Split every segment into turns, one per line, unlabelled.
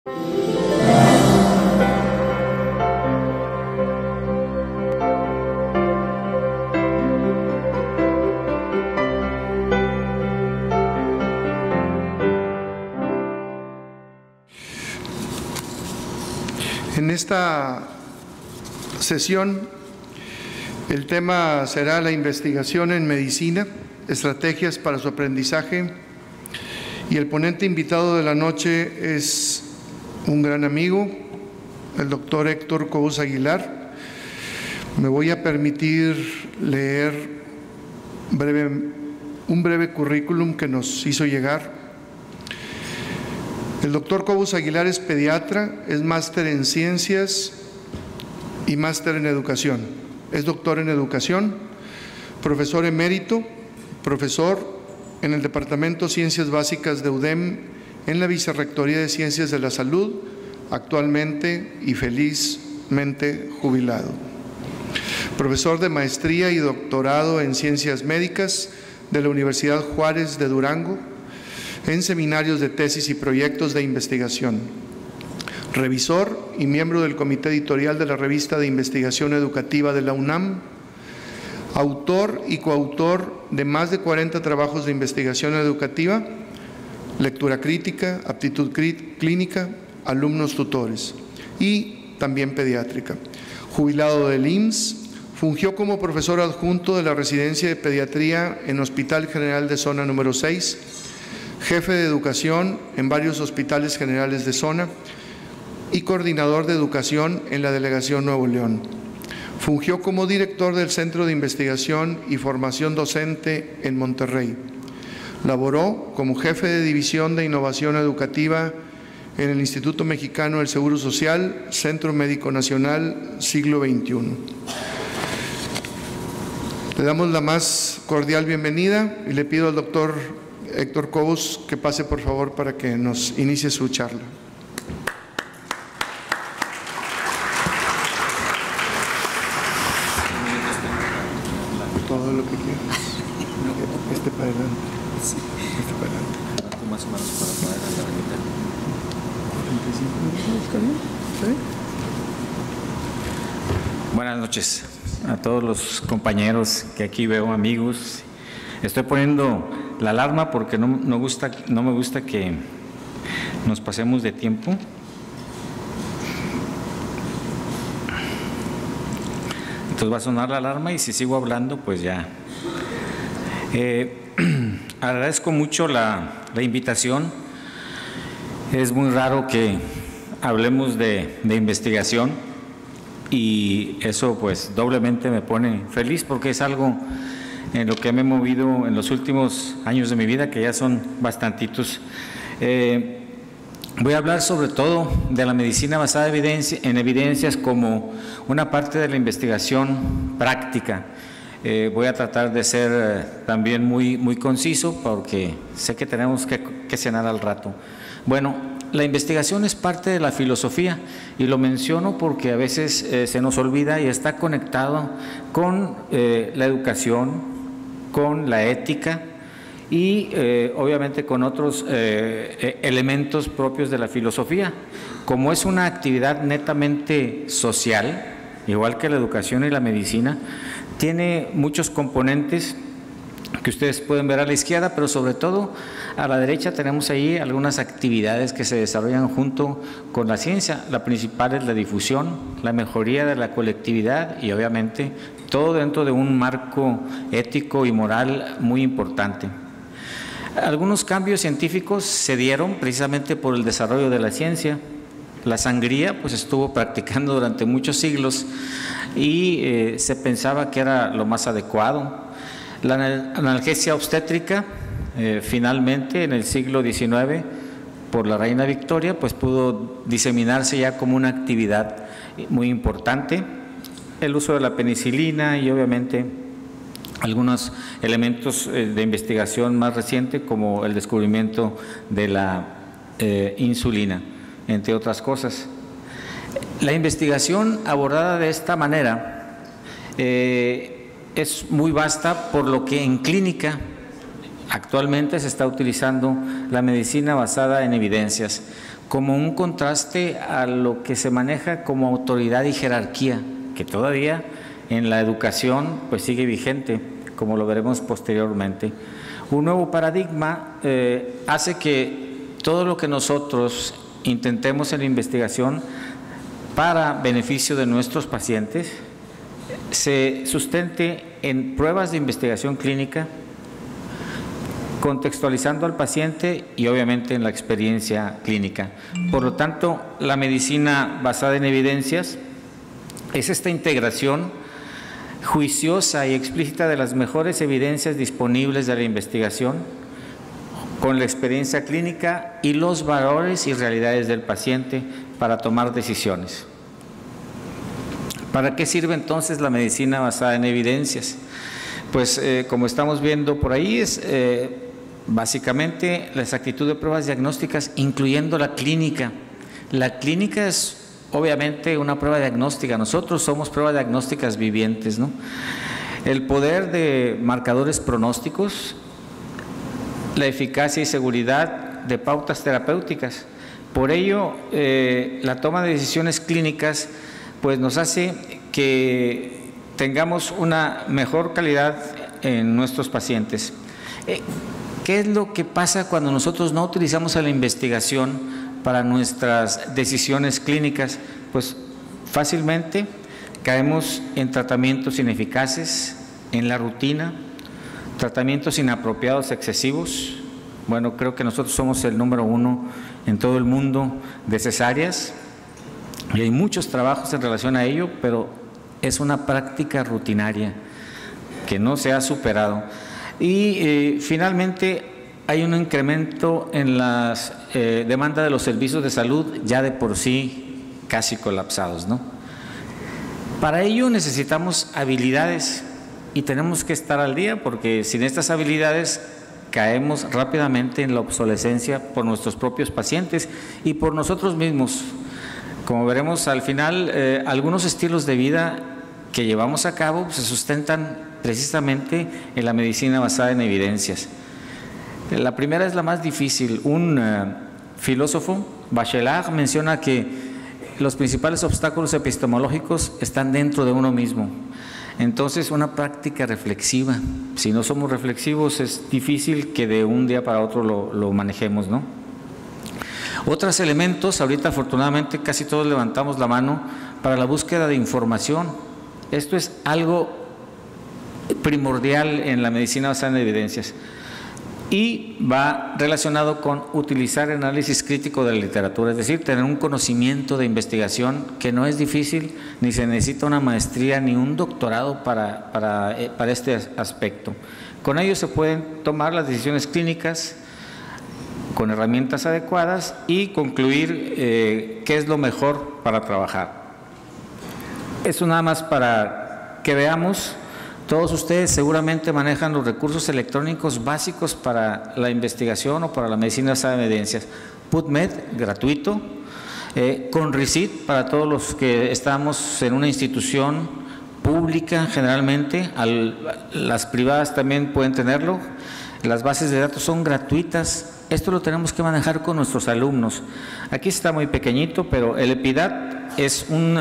En esta sesión, el tema será la investigación en medicina, estrategias para su aprendizaje, y el ponente invitado de la noche es un gran amigo, el doctor Héctor Cobos Aguilar. Me voy a permitir leer un breve currículum que nos hizo llegar. El doctor Cobos Aguilar es pediatra, es máster en ciencias y máster en educación. Es doctor en educación, profesor emérito, profesor en el Departamento de Ciencias Básicas de UDEM, en la Vicerrectoría de Ciencias de la Salud, actualmente y felizmente jubilado. Profesor de maestría y doctorado en Ciencias Médicas de la Universidad Juárez de Durango, en seminarios de tesis y proyectos de investigación. Revisor y miembro del Comité Editorial de la Revista de Investigación Educativa de la UNAM. Autor y coautor de más de 40 trabajos de investigación educativa, lectura crítica, aptitud clínica, alumnos tutores y también pediátrica. Jubilado del IMSS, fungió como profesor adjunto de la Residencia de Pediatría en Hospital General de Zona número 6, jefe de educación en varios hospitales generales de zona y coordinador de educación en la Delegación Nuevo León. Fungió como director del Centro de Investigación y Formación Docente en Monterrey. Laboró como jefe de División de Innovación Educativa en el Instituto Mexicano del Seguro Social, Centro Médico Nacional, siglo XXI. Le damos la más cordial bienvenida y le pido al doctor Héctor Cobos que pase por favor para que nos inicie su charla. Todo lo que quieras. Para adelante. Sí. Para adelante.
Más o menos para poder agarrar la mitad.
45 minutos, ¿está bien? ¿Sí?
Buenas noches a todos los compañeros que aquí veo, amigos. Estoy poniendo la alarma porque no me gusta que nos pasemos de tiempo. Entonces va a sonar la alarma y si sigo hablando, pues ya. Agradezco mucho la invitación. Es muy raro que hablemos de investigación y eso pues doblemente me pone feliz porque es algo en lo que me he movido en los últimos años de mi vida, que ya son bastantitos. Voy a hablar sobre todo de la medicina basada en evidencias como una parte de la investigación práctica. Voy a tratar de ser también muy conciso porque sé que tenemos que cenar al rato. Bueno, la investigación es parte de la filosofía y lo menciono porque a veces se nos olvida y está conectado con la educación, con la ética y obviamente con otros elementos propios de la filosofía. Como es una actividad netamente social, igual que la educación y la medicina, tiene muchos componentes que ustedes pueden ver a la izquierda, pero sobre todo a la derecha tenemos ahí algunas actividades que se desarrollan junto con la ciencia. La principal es la difusión, la mejoría de la colectividad y obviamente todo dentro de un marco ético y moral muy importante. Algunos cambios científicos se dieron precisamente por el desarrollo de la ciencia. La sangría pues estuvo practicando durante muchos siglos y se pensaba que era lo más adecuado. La analgesia obstétrica finalmente en el siglo XIX por la reina Victoria pues pudo diseminarse ya como una actividad muy importante. El uso de la penicilina y obviamente algunos elementos de investigación más reciente como el descubrimiento de la insulina, entre otras cosas. La investigación abordada de esta manera es muy vasta, por lo que en clínica actualmente se está utilizando la medicina basada en evidencias como un contraste a lo que se maneja como autoridad y jerarquía, que todavía en la educación pues sigue vigente, como lo veremos posteriormente. Un nuevo paradigma hace que todo lo que nosotros intentemos en la investigación para beneficio de nuestros pacientes se sustente en pruebas de investigación clínica, contextualizando al paciente y obviamente en la experiencia clínica. Por lo tanto, la medicina basada en evidencias es esta integración juiciosa y explícita de las mejores evidencias disponibles de la investigación con la experiencia clínica y los valores y realidades del paciente para tomar decisiones. ¿Para qué sirve entonces la medicina basada en evidencias? Pues como estamos viendo por ahí es básicamente la exactitud de pruebas diagnósticas, incluyendo la clínica. La clínica es obviamente una prueba diagnóstica, nosotros somos pruebas diagnósticas vivientes, ¿no? El poder de marcadores pronósticos, la eficacia y seguridad de pautas terapéuticas. Por ello, la toma de decisiones clínicas pues nos hace que tengamos una mejor calidad en nuestros pacientes. ¿Qué es lo que pasa cuando nosotros no utilizamos a la investigación para nuestras decisiones clínicas? Pues fácilmente caemos en tratamientos ineficaces, en la rutina, tratamientos inapropiados excesivos. Bueno, creo que nosotros somos el número 1 en todo el mundo de cesáreas y hay muchos trabajos en relación a ello, pero es una práctica rutinaria que no se ha superado. Y finalmente hay un incremento en las demanda de los servicios de salud ya de por sí casi colapsados, ¿no? Para ello necesitamos habilidades y tenemos que estar al día, porque sin estas habilidades caemos rápidamente en la obsolescencia por nuestros propios pacientes y por nosotros mismos. Como veremos al final, algunos estilos de vida que llevamos a cabo se sustentan precisamente en la medicina basada en evidencias. La primera es la más difícil. Un filósofo, Bachelard, menciona que los principales obstáculos epistemológicos están dentro de uno mismo. Entonces, una práctica reflexiva. Si no somos reflexivos, es difícil que de un día para otro lo manejemos, ¿no? Otros elementos, ahorita afortunadamente casi todos levantamos la mano para la búsqueda de información. Esto es algo primordial en la medicina basada en evidencias y va relacionado con utilizar el análisis crítico de la literatura, es decir, tener un conocimiento de investigación que no es difícil, ni se necesita una maestría ni un doctorado para este aspecto. Con ello se pueden tomar las decisiones clínicas con herramientas adecuadas y concluir qué es lo mejor para trabajar. Eso nada más para que veamos. Todos ustedes seguramente manejan los recursos electrónicos básicos para la investigación o para la medicina basada en evidencias. PubMed, gratuito. Conrecit, para todos los que estamos en una institución pública generalmente. Las privadas también pueden tenerlo. Las bases de datos son gratuitas. Esto lo tenemos que manejar con nuestros alumnos. Aquí está muy pequeñito, pero el EPIDAT es un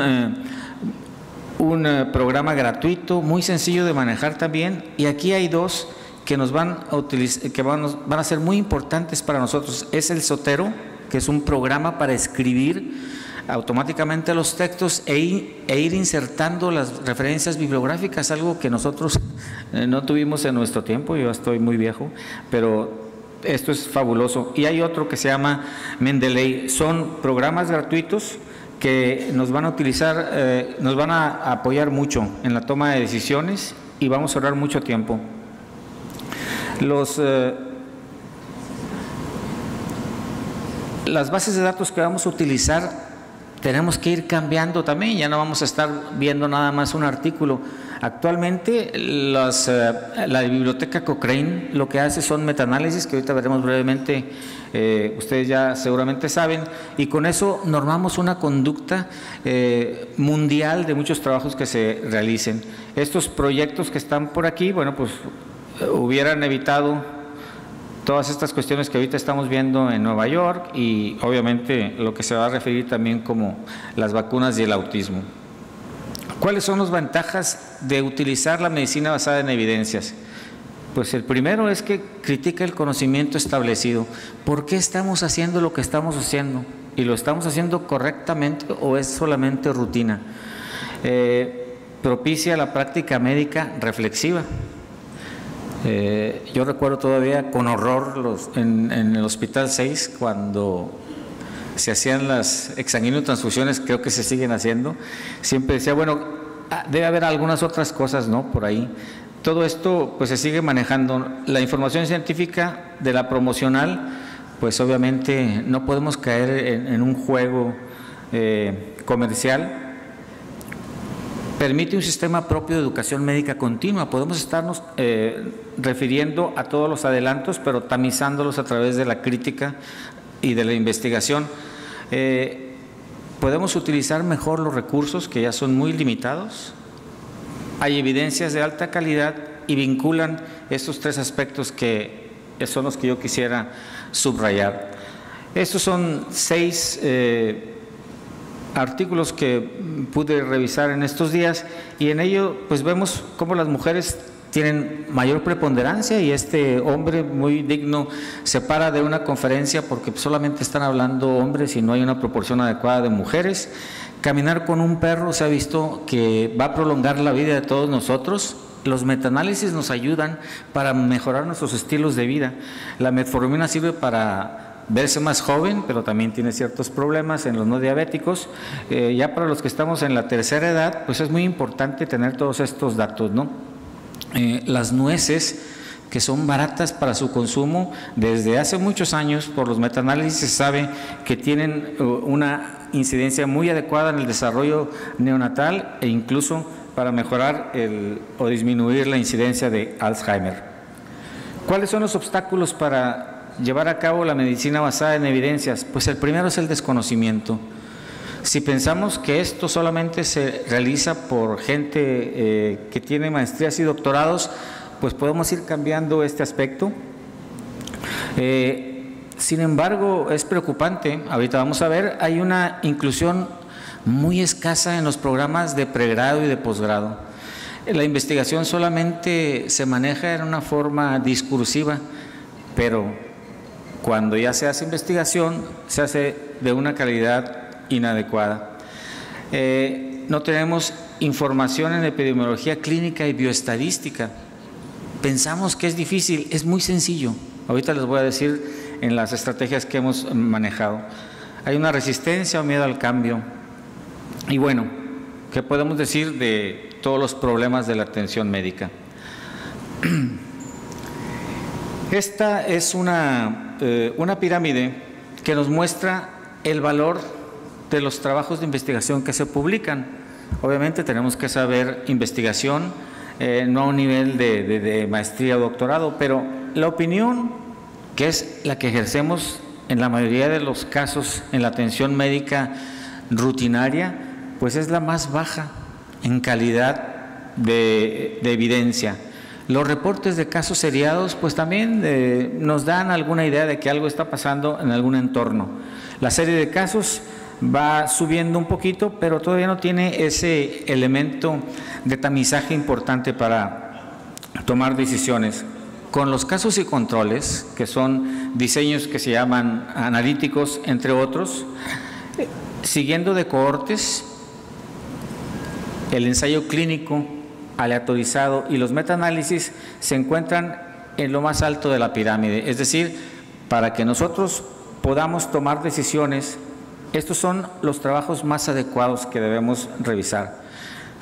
programa gratuito, muy sencillo de manejar también, y aquí hay dos que nos van a utilizar, que van a ser muy importantes para nosotros. Es el Zotero, que es un programa para escribir automáticamente los textos e ir insertando las referencias bibliográficas, algo que nosotros no tuvimos en nuestro tiempo. Yo estoy muy viejo, pero esto es fabuloso. Y hay otro que se llama Mendeley. Son programas gratuitos que nos van a utilizar, nos van a apoyar mucho en la toma de decisiones y vamos a ahorrar mucho tiempo. Las bases de datos que vamos a utilizar tenemos que ir cambiando también, ya no vamos a estar viendo nada más un artículo. Actualmente la biblioteca Cochrane lo que hace son metaanálisis, que ahorita veremos brevemente, ustedes ya seguramente saben, y con eso normamos una conducta mundial de muchos trabajos que se realicen. Estos proyectos que están por aquí, bueno, pues hubieran evitado todas estas cuestiones que ahorita estamos viendo en Nueva York y obviamente lo que se va a referir también como las vacunas y el autismo. ¿Cuáles son las ventajas de utilizar la medicina basada en evidencias? Pues el primero es que critica el conocimiento establecido. ¿Por qué estamos haciendo lo que estamos haciendo? ¿Y lo estamos haciendo correctamente o es solamente rutina? Propicia la práctica médica reflexiva. Yo recuerdo todavía con horror en el Hospital 6 cuando se hacían las exsanguíneotransfusiones, creo que se siguen haciendo, siempre decía, bueno, debe haber algunas otras cosas, ¿no?, por ahí. Todo esto pues se sigue manejando. La información científica de la promocional, pues obviamente no podemos caer en un juego comercial. Permite un sistema propio de educación médica continua. Podemos estarnos refiriendo a todos los adelantos, pero tamizándolos a través de la crítica y de la investigación. Podemos utilizar mejor los recursos que ya son muy limitados. Hay evidencias de alta calidad y vinculan estos tres aspectos que son los que yo quisiera subrayar. Estos son 6 artículos que pude revisar en estos días y en ello pues vemos cómo las mujeres tienen mayor preponderancia y este hombre muy digno se para de una conferencia porque solamente están hablando hombres y no hay una proporción adecuada de mujeres. Caminar con un perro se ha visto que va a prolongar la vida de todos nosotros. Los metaanálisis nos ayudan para mejorar nuestros estilos de vida. La metformina sirve para verse más joven, pero también tiene ciertos problemas en los no diabéticos. Ya para los que estamos en la tercera edad, pues es muy importante tener todos estos datos, ¿no? Las nueces, que son baratas para su consumo, desde hace muchos años por los metaanálisis se sabe que tienen una incidencia muy adecuada en el desarrollo neonatal e incluso para mejorar o disminuir la incidencia de Alzheimer. ¿Cuáles son los obstáculos para llevar a cabo la medicina basada en evidencias? Pues el primero es el desconocimiento. Si pensamos que esto solamente se realiza por gente que tiene maestrías y doctorados, pues podemos ir cambiando este aspecto. Sin embargo, es preocupante, ahorita vamos a ver, hay una inclusión muy escasa en los programas de pregrado y de posgrado. La investigación solamente se maneja en una forma discursiva, pero cuando ya se hace investigación, se hace de una calidad inadecuada. No tenemos información en epidemiología clínica y bioestadística. Pensamos que es difícil, es muy sencillo. Ahorita les voy a decir en las estrategias que hemos manejado. Hay una resistencia o miedo al cambio. Y bueno, ¿qué podemos decir de todos los problemas de la atención médica? Esta es una pirámide que nos muestra el valor de los trabajos de investigación que se publican. Obviamente tenemos que saber investigación, no a un nivel de maestría o doctorado, pero la opinión, que es la que ejercemos en la mayoría de los casos en la atención médica rutinaria, pues es la más baja en calidad de evidencia. Los reportes de casos seriados pues también nos dan alguna idea de que algo está pasando en algún entorno. La serie de casos va subiendo un poquito, pero todavía no tiene ese elemento de tamizaje importante para tomar decisiones. Con los casos y controles, que son diseños que se llaman analíticos, entre otros, siguiendo de cohortes, el ensayo clínico aleatorizado y los metaanálisis se encuentran en lo más alto de la pirámide. Es decir, para que nosotros podamos tomar decisiones, estos son los trabajos más adecuados que debemos revisar.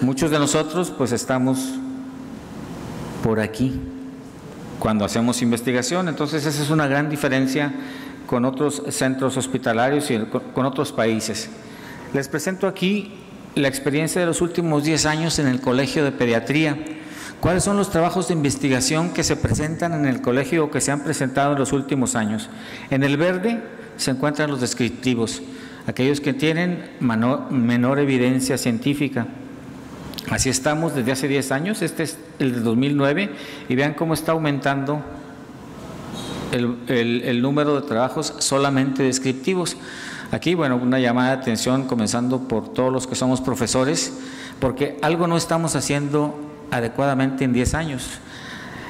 Muchos de nosotros pues estamos por aquí cuando hacemos investigación, entonces esa es una gran diferencia con otros centros hospitalarios y con otros países. Les presento aquí la experiencia de los últimos 10 años en el Colegio de Pediatría. ¿Cuáles son los trabajos de investigación que se presentan en el colegio o que se han presentado en los últimos años? En el verde se encuentran los descriptivos, aquellos que tienen menor evidencia científica. Así estamos desde hace 10 años, este es el de 2009, y vean cómo está aumentando el número de trabajos solamente descriptivos. Aquí, bueno, una llamada de atención comenzando por todos los que somos profesores, porque algo no estamos haciendo adecuadamente en 10 años.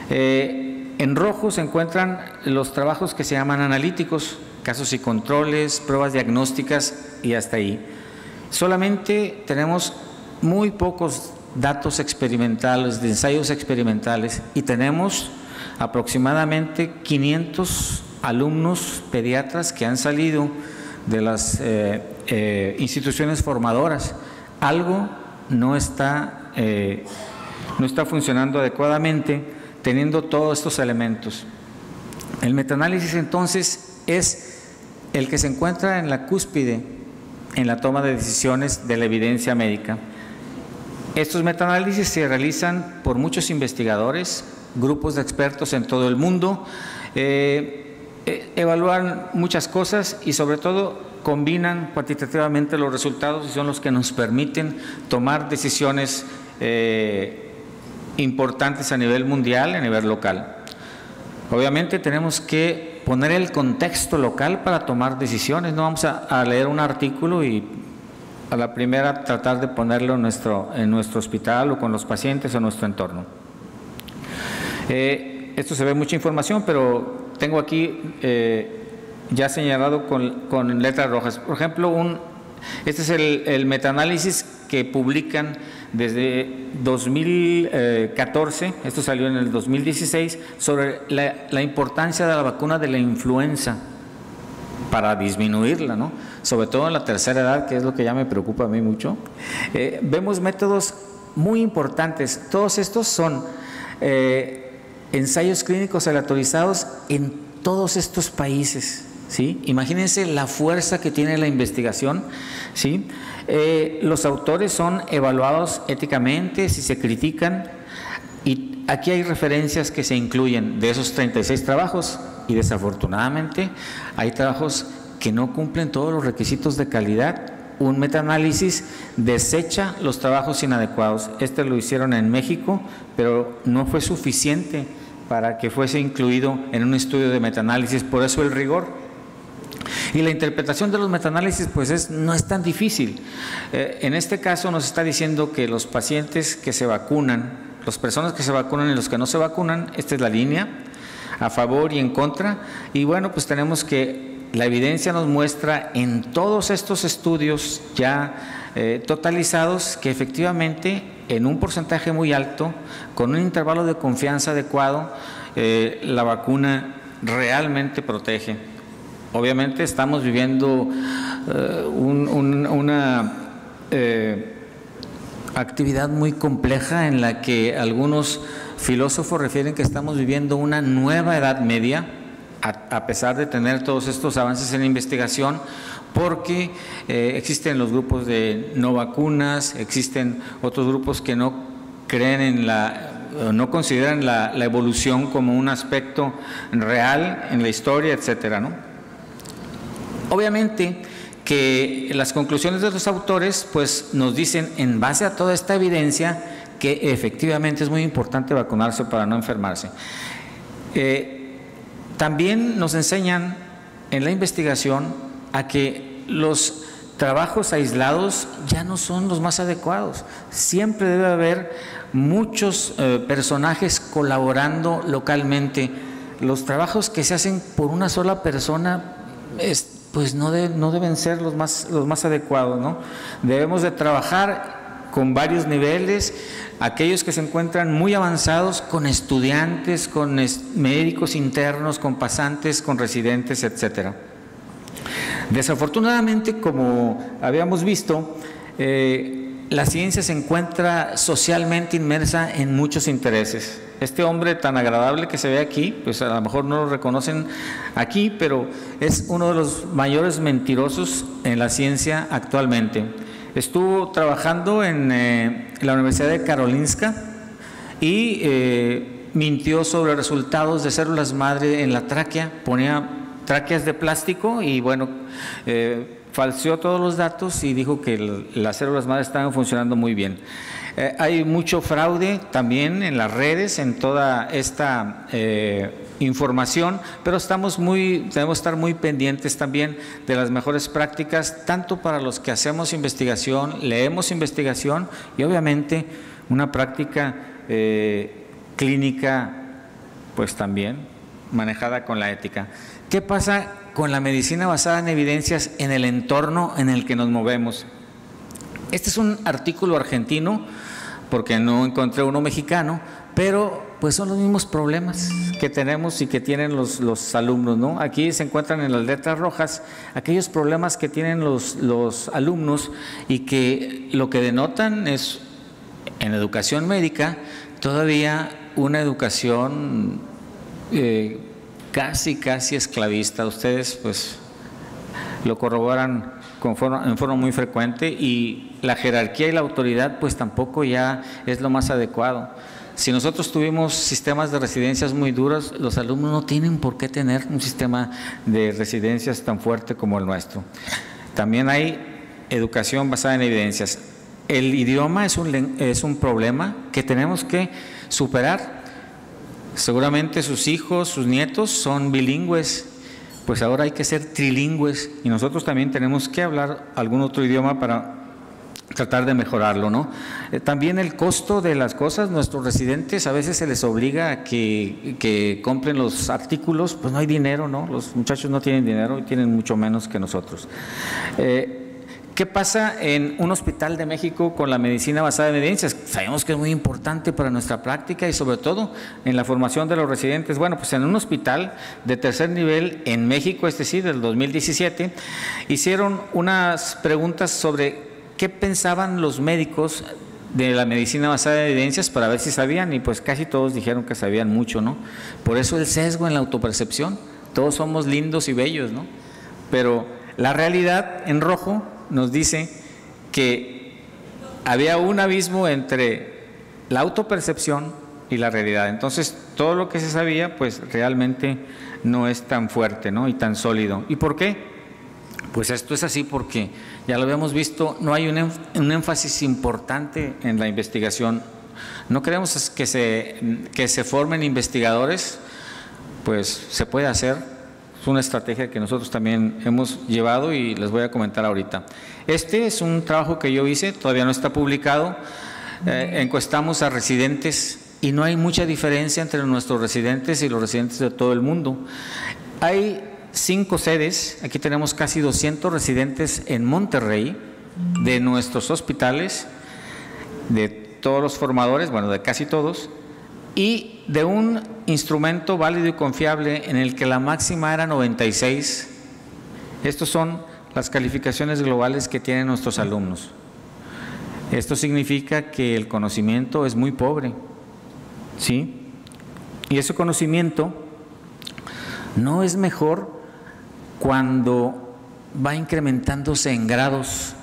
En rojo se encuentran los trabajos que se llaman analíticos, casos y controles, pruebas diagnósticas y hasta ahí. Solamente tenemos muy pocos datos experimentales, de ensayos experimentales, y tenemos aproximadamente 500 alumnos pediatras que han salido de las instituciones formadoras. Algo no está funcionando adecuadamente teniendo todos estos elementos. El metaanálisis entonces es el que se encuentra en la cúspide en la toma de decisiones de la evidencia médica. Estos metaanálisis se realizan por muchos investigadores, grupos de expertos en todo el mundo, evalúan muchas cosas y sobre todo combinan cuantitativamente los resultados y son los que nos permiten tomar decisiones importantes a nivel mundial, a nivel local. Obviamente tenemos que poner el contexto local para tomar decisiones. No vamos a leer un artículo y a la primera tratar de ponerlo en nuestro hospital o con los pacientes o nuestro entorno. Esto se ve mucha información, pero tengo aquí ya señalado con letras rojas. Por ejemplo, este es el metaanálisis que publican desde 2014, esto salió en el 2016, sobre la importancia de la vacuna de la influenza para disminuirla, ¿no? Sobre todo en la tercera edad, que es lo que ya me preocupa a mí mucho. Vemos métodos muy importantes. Todos estos son ensayos clínicos aleatorizados en todos estos países, ¿sí? Imagínense la fuerza que tiene la investigación, ¿sí? Los autores son evaluados éticamente, si se critican, y aquí hay referencias que se incluyen de esos 36 trabajos, y desafortunadamente hay trabajos que no cumplen todos los requisitos de calidad. Un metaanálisis desecha los trabajos inadecuados. Este lo hicieron en México, pero no fue suficiente para que fuese incluido en un estudio de metaanálisis, por eso el rigor. Y la interpretación de los metaanálisis pues no es tan difícil. En este caso nos está diciendo que los pacientes que se vacunan, las personas que se vacunan y los que no se vacunan, esta es la línea, a favor y en contra, y bueno, pues tenemos que la evidencia nos muestra en todos estos estudios ya totalizados que efectivamente en un porcentaje muy alto, con un intervalo de confianza adecuado, la vacuna realmente protege. Obviamente estamos viviendo una actividad muy compleja en la que algunos filósofos refieren que estamos viviendo una nueva edad media, a pesar de tener todos estos avances en la investigación, porque existen los grupos de no vacunas, existen otros grupos que no creen no consideran la evolución como un aspecto real en la historia, etcétera, ¿no? Obviamente que las conclusiones de los autores pues nos dicen, en base a toda esta evidencia, que efectivamente es muy importante vacunarse para no enfermarse. También nos enseñan en la investigación a que los trabajos aislados ya no son los más adecuados. Siempre debe haber muchos personajes colaborando localmente. Los trabajos que se hacen por una sola persona pues no deben ser los más adecuados, ¿no? Debemos de trabajar con varios niveles, aquellos que se encuentran muy avanzados, con estudiantes, con médicos internos, con pasantes, con residentes, etcétera. Desafortunadamente, como habíamos visto, la ciencia se encuentra socialmente inmersa en muchos intereses. Este hombre tan agradable que se ve aquí, pues a lo mejor no lo reconocen aquí, pero es uno de los mayores mentirosos en la ciencia actualmente. Estuvo trabajando en la Universidad de Karolinska y mintió sobre resultados de células madre en la tráquea, ponía tráqueas de plástico y bueno, falseó todos los datos y dijo que las células madre estaban funcionando muy bien. Hay mucho fraude también en las redes, en toda esta información, pero debemos estar muy pendientes también de las mejores prácticas, tanto para los que hacemos investigación, leemos investigación y obviamente una práctica clínica, pues también manejada con la ética. ¿Qué pasa con la medicina basada en evidencias en el entorno en el que nos movemos? Este es un artículo argentino, porque no encontré uno mexicano, pero pues son los mismos problemas que tenemos y que tienen los alumnos, ¿no? Aquí se encuentran en las letras rojas aquellos problemas que tienen los alumnos y que lo que denotan es, en educación médica, todavía una educación casi esclavista. Ustedes pues lo corroboran en forma muy frecuente, y la jerarquía y la autoridad pues tampoco ya es lo más adecuado. Si nosotros tuvimos sistemas de residencias muy duros, los alumnos no tienen por qué tener un sistema de residencias tan fuerte como el nuestro. También hay educación basada en evidencias. El idioma es un problema que tenemos que superar. Seguramente sus hijos, sus nietos son bilingües, pues ahora hay que ser trilingües, y nosotros también tenemos que hablar algún otro idioma para tratar de mejorarlo, ¿no? También el costo de las cosas. Nuestros residentes a veces se les obliga a que compren los artículos, pues no hay dinero, ¿no? Los muchachos no tienen dinero y tienen mucho menos que nosotros. ¿Qué pasa en un hospital de México con la medicina basada en evidencias? Sabemos que es muy importante para nuestra práctica y sobre todo en la formación de los residentes. Bueno, pues en un hospital de tercer nivel en México, es decir, del 2017, hicieron unas preguntas sobre qué pensaban los médicos de la medicina basada en evidencias para ver si sabían, y pues casi todos dijeron que sabían mucho, ¿no? Por eso el sesgo en la autopercepción. Todos somos lindos y bellos, ¿no? Pero la realidad en rojo nos dice que había un abismo entre la autopercepción y la realidad. Entonces, todo lo que se sabía, pues realmente no es tan fuerte, ¿no? Y tan sólido. ¿Y por qué? Pues esto es así porque, ya lo habíamos visto, no hay un énfasis importante en la investigación. No queremos que se formen investigadores, pues se puede hacer. Es una estrategia que nosotros también hemos llevado y les voy a comentar ahorita. Este es un trabajo que yo hice, todavía no está publicado. Encuestamos a residentes y no hay mucha diferencia entre nuestros residentes y los residentes de todo el mundo. Hay 5 sedes, aquí tenemos casi 200 residentes en Monterrey, de nuestros hospitales, de todos los formadores, bueno, de casi todos, y de un instrumento válido y confiable en el que la máxima era 96. Estos son las calificaciones globales que tienen nuestros alumnos. Esto significa que el conocimiento es muy pobre, ¿sí? Y ese conocimiento no es mejor cuando va incrementándose en grados.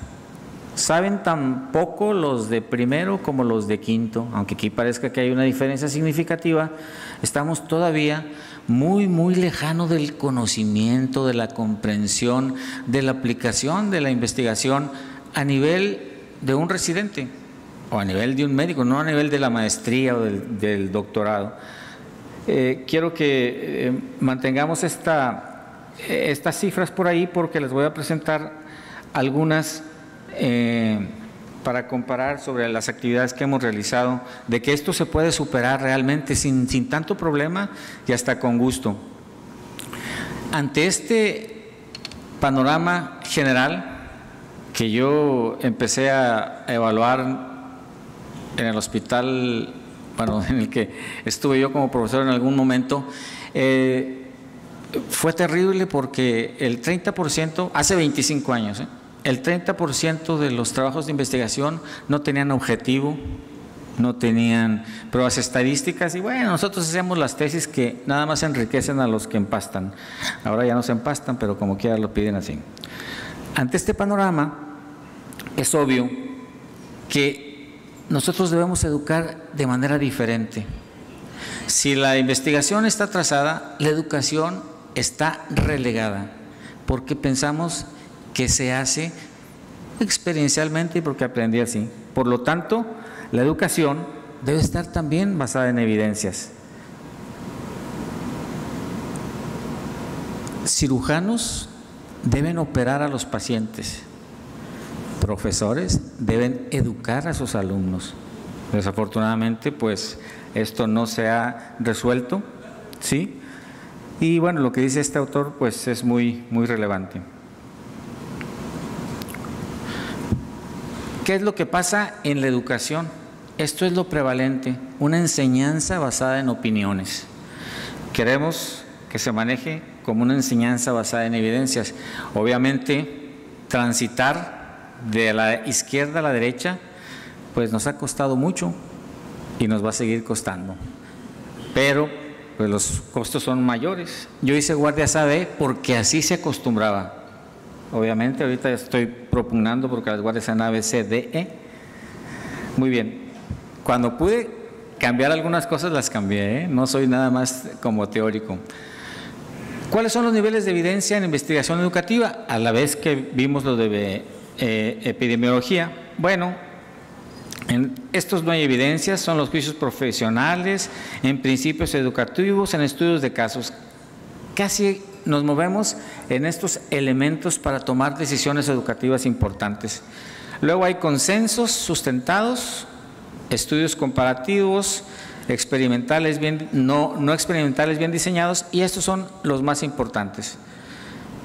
Saben tan poco los de primero como los de quinto, aunque aquí parezca que hay una diferencia significativa. Estamos todavía muy lejano del conocimiento, de la comprensión, de la aplicación de la investigación a nivel de un residente o a nivel de un médico, no a nivel de la maestría o del doctorado. Quiero que mantengamos estas cifras por ahí, porque les voy a presentar algunas para comparar sobre las actividades que hemos realizado, de que esto se puede superar realmente sin tanto problema y hasta con gusto. Ante este panorama general que yo empecé a evaluar en el hospital, bueno, en el que estuve yo como profesor en algún momento, fue terrible porque el 30%, hace 25 años, el 30% de los trabajos de investigación no tenían objetivo, no tenían pruebas estadísticas, y bueno, nosotros hacíamos las tesis que nada más enriquecen a los que empastan. Ahora ya no se empastan, pero como quiera lo piden así. Ante este panorama, es obvio que nosotros debemos educar de manera diferente. Si la investigación está atrasada, la educación está relegada, porque pensamos que se hace experiencialmente y porque aprendí así. Por lo tanto, la educación debe estar también basada en evidencias. Cirujanos deben operar a los pacientes. Profesores deben educar a sus alumnos. Desafortunadamente, pues esto no se ha resuelto, ¿sí? Y bueno, lo que dice este autor, pues es muy relevante. ¿Qué es lo que pasa en la educación? Esto es lo prevalente, una enseñanza basada en opiniones. Queremos que se maneje como una enseñanza basada en evidencias. Obviamente, transitar de la izquierda a la derecha, pues nos ha costado mucho y nos va a seguir costando. Pero pues los costos son mayores. Yo hice guardias AD porque así se acostumbraba. Obviamente, ahorita estoy propugnando porque las guardias sean A, B, C, D, E. Muy bien. Cuando pude cambiar algunas cosas, las cambié, ¿eh? No soy nada más como teórico. ¿Cuáles son los niveles de evidencia en investigación educativa? A la vez que vimos lo de epidemiología. Bueno, en estos no hay evidencias, son los juicios profesionales, en principios educativos, en estudios de casos. Casi nos movemos en estos elementos para tomar decisiones educativas importantes. Luego hay consensos sustentados, estudios comparativos, experimentales no experimentales bien diseñados, y estos son los más importantes.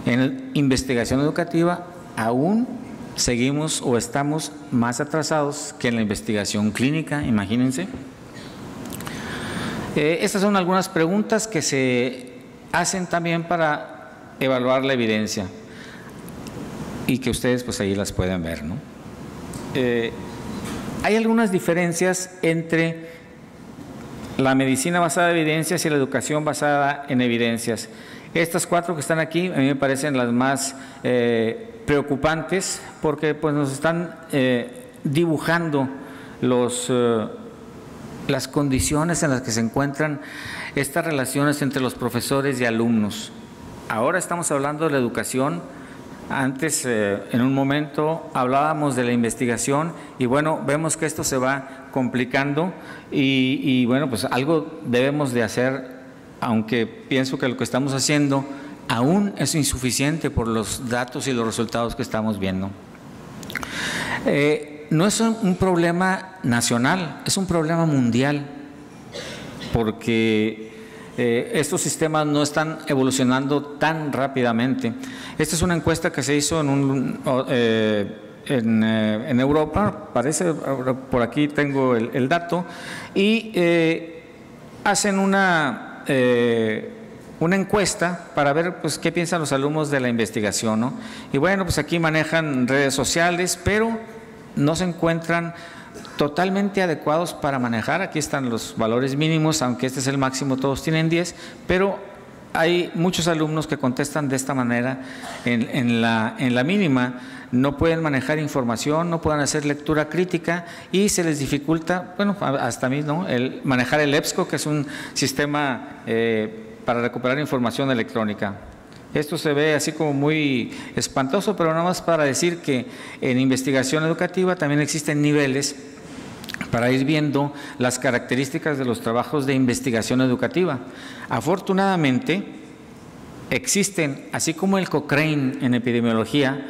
En investigación educativa aún seguimos o estamos más atrasados que en la investigación clínica, imagínense. Estas son algunas preguntas que se hacen también para evaluar la evidencia y que ustedes pues ahí las pueden ver, ¿no? Hay algunas diferencias entre la medicina basada en evidencias y la educación basada en evidencias. Estas 4 que están aquí a mí me parecen las más preocupantes porque pues nos están dibujando las condiciones en las que se encuentran estas relaciones entre los profesores y alumnos. Ahora estamos hablando de la educación. Antes, en un momento, hablábamos de la investigación y bueno, vemos que esto se va complicando y bueno, pues algo debemos de hacer, aunque pienso que lo que estamos haciendo aún es insuficiente por los datos y los resultados que estamos viendo. No es un problema nacional, es un problema mundial, porque estos sistemas no están evolucionando tan rápidamente. Esta es una encuesta que se hizo en Europa, parece, por aquí tengo el dato, y hacen una encuesta para ver pues qué piensan los alumnos de la investigación, ¿no? Y bueno, pues aquí manejan redes sociales, pero no se encuentran totalmente adecuados para manejar. Aquí están los valores mínimos, aunque este es el máximo, todos tienen 10, pero hay muchos alumnos que contestan de esta manera en la mínima. No pueden manejar información, no pueden hacer lectura crítica y se les dificulta, bueno, hasta a mí, ¿no?, el manejar el EBSCO, que es un sistema para recuperar información electrónica. Esto se ve así como muy espantoso, pero nada más para decir que en investigación educativa también existen niveles para ir viendo las características de los trabajos de investigación educativa. Afortunadamente, existen, así como el Cochrane en epidemiología,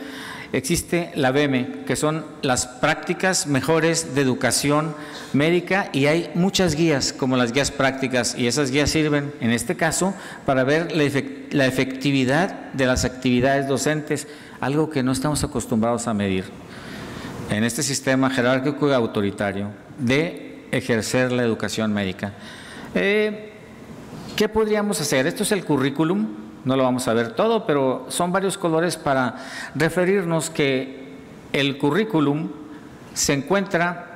existe la BEME, que son las prácticas mejores de educación médica, y hay muchas guías, como las guías prácticas, y esas guías sirven, en este caso, para ver la efectividad de las actividades docentes, algo que no estamos acostumbrados a medir en este sistema jerárquico y autoritario de ejercer la educación médica. ¿Qué podríamos hacer? Esto es el currículum, no lo vamos a ver todo, pero son varios colores para referirnos que el currículum se encuentra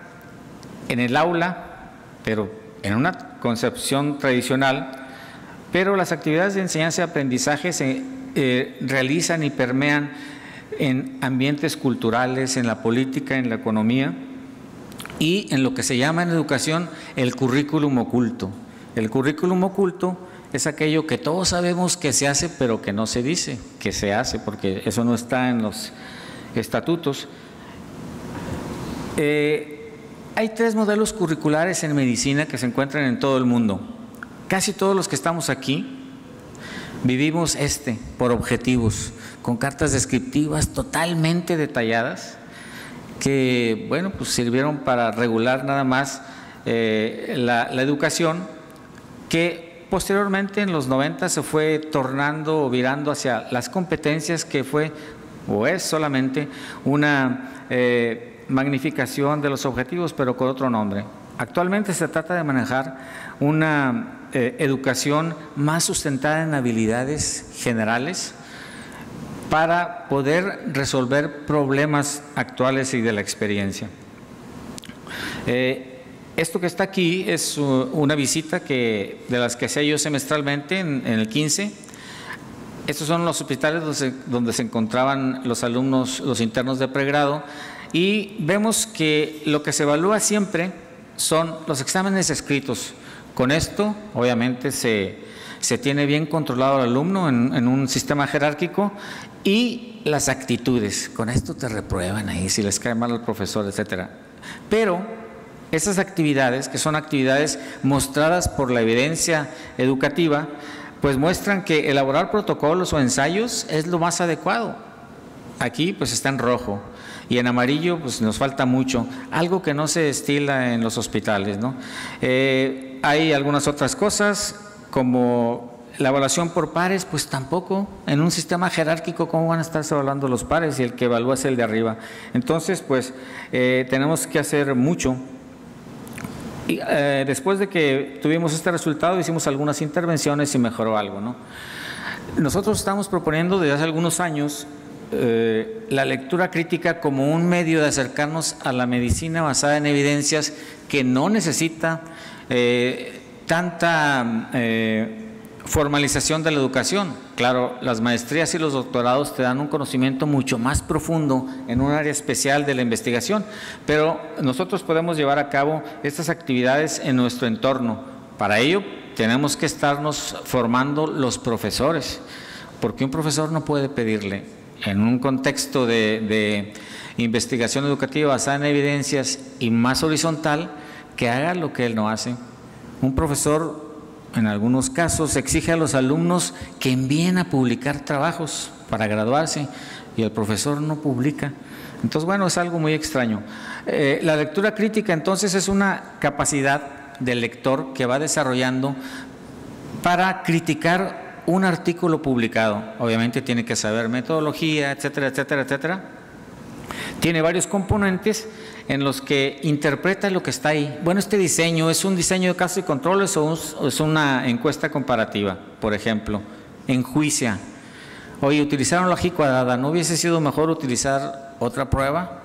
en el aula, pero en una concepción tradicional, pero las actividades de enseñanza y aprendizaje se realizan y permean en ambientes culturales, en la política, en la economía y en lo que se llama en educación el currículum oculto. El currículum oculto es aquello que todos sabemos que se hace, pero que no se dice que se hace, porque eso no está en los estatutos. Hay 3 modelos curriculares en medicina que se encuentran en todo el mundo. Casi todos los que estamos aquí vivimos por objetivos, con cartas descriptivas totalmente detalladas, que, bueno, pues sirvieron para regular nada más la educación, que posteriormente en los 90 se fue tornando o virando hacia las competencias, que fue o es solamente una magnificación de los objetivos, pero con otro nombre. Actualmente se trata de manejar una educación más sustentada en habilidades generales para poder resolver problemas actuales y de la experiencia. Esto que está aquí es una visita de las que hacía yo semestralmente en el 15. Estos son los hospitales donde se encontraban los alumnos, los internos de pregrado, y vemos que lo que se evalúa siempre son los exámenes escritos. Con esto, obviamente, se tiene bien controlado al alumno en un sistema jerárquico, y las actitudes. Con esto te reprueban ahí, si les cae mal al profesor, etcétera. Pero esas actividades, que son actividades mostradas por la evidencia educativa, pues muestran que elaborar protocolos o ensayos es lo más adecuado. Aquí pues está en rojo, y en amarillo pues nos falta mucho, algo que no se estila en los hospitales, ¿no? Hay algunas otras cosas, como la evaluación por pares, pues tampoco. En un sistema jerárquico, ¿cómo van a estarse evaluando los pares? Y el que evalúa es el de arriba. Entonces, pues tenemos que hacer mucho. Y después de que tuvimos este resultado, hicimos algunas intervenciones y mejoró algo, ¿no? Nosotros estamos proponiendo desde hace algunos años la lectura crítica como un medio de acercarnos a la medicina basada en evidencias, que no necesita tanta formalización de la educación. Claro, las maestrías y los doctorados te dan un conocimiento mucho más profundo en un área especial de la investigación, pero nosotros podemos llevar a cabo estas actividades en nuestro entorno. Para ello tenemos que estarnos formando los profesores, porque un profesor no puede pedirle, en un contexto de investigación educativa basada en evidencias y más horizontal, que haga lo que él no hace. Un profesor, en algunos casos, exige a los alumnos que envíen a publicar trabajos para graduarse, y el profesor no publica. Entonces, bueno, es algo muy extraño. La lectura crítica, entonces, es una capacidad del lector que va desarrollando para criticar un artículo publicado. Obviamente tiene que saber metodología, etcétera, etcétera, etcétera. Tiene varios componentes en los que interpreta lo que está ahí. Bueno, este diseño, ¿es un diseño de casos y controles o es una encuesta comparativa? Por ejemplo, enjuicia. Oye, utilizaron la G cuadrada, ¿no hubiese sido mejor utilizar otra prueba?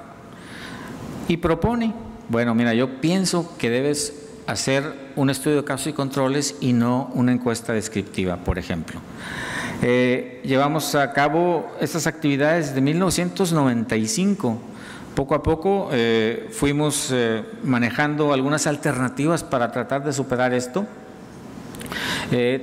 Y propone, bueno, mira, yo pienso que debes hacer un estudio de casos y controles y no una encuesta descriptiva, por ejemplo. Llevamos a cabo estas actividades desde 1995. Poco a poco fuimos manejando algunas alternativas para tratar de superar esto.